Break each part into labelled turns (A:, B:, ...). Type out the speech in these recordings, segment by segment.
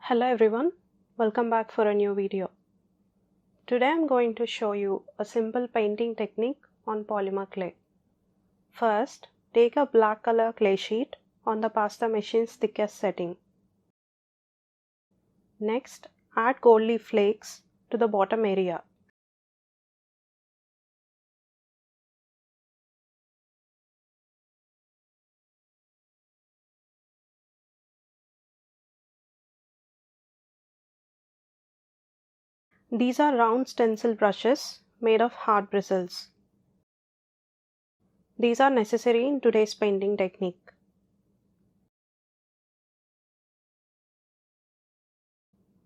A: Hello everyone, welcome back for a new video. Today I'm going to show you a simple painting technique on polymer clay. First, take a black color clay sheet on the pasta machine's thickest setting. Next, add gold leaf flakes to the bottom area. These are round stencil brushes made of hard bristles. These are necessary in today's painting technique.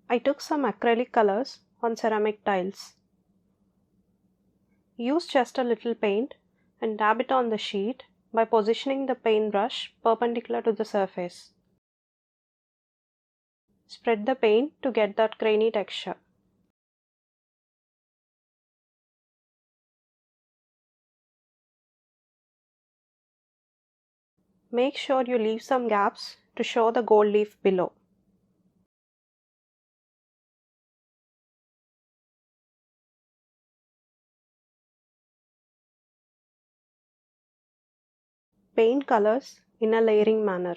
A: I took some acrylic colors on ceramic tiles. Use just a little paint and dab it on the sheet by positioning the paintbrush perpendicular to the surface. Spread the paint to get that grainy texture. Make sure you leave some gaps to show the gold leaf below. Paint colors in a layering manner.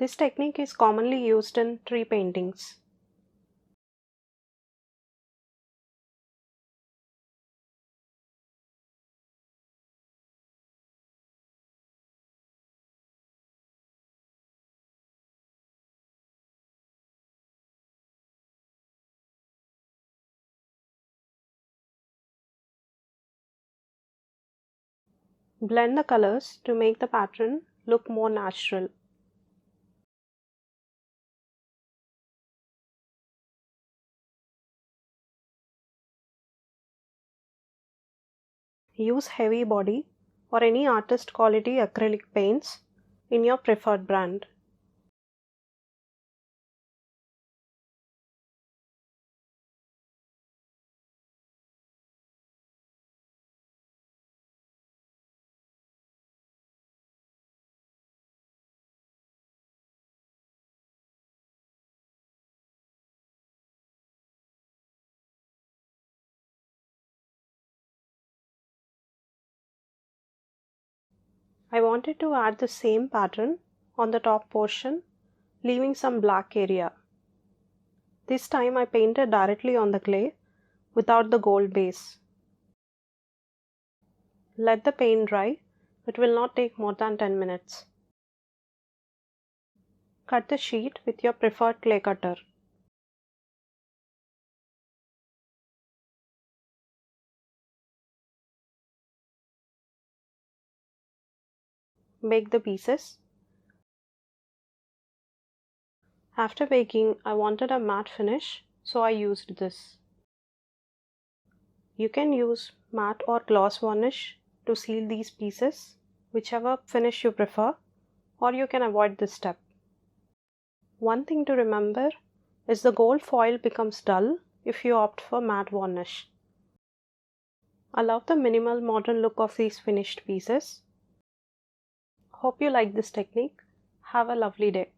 A: This technique is commonly used in tree paintings. Blend the colors to make the pattern look more natural. Use heavy body or any artist quality acrylic paints in your preferred brand. I wanted to add the same pattern on the top portion, leaving some black area. This time I painted directly on the clay without the gold base. Let the paint dry. It will not take more than 10 minutes. Cut the sheet with your preferred clay cutter. Bake the pieces. After baking, I wanted a matte finish, so I used this. You can use matte or gloss varnish to seal these pieces, whichever finish you prefer, or you can avoid this step. One thing to remember is the gold foil becomes dull if you opt for matte varnish. I love the minimal modern look of these finished pieces. Hope you like this technique. Have a lovely day.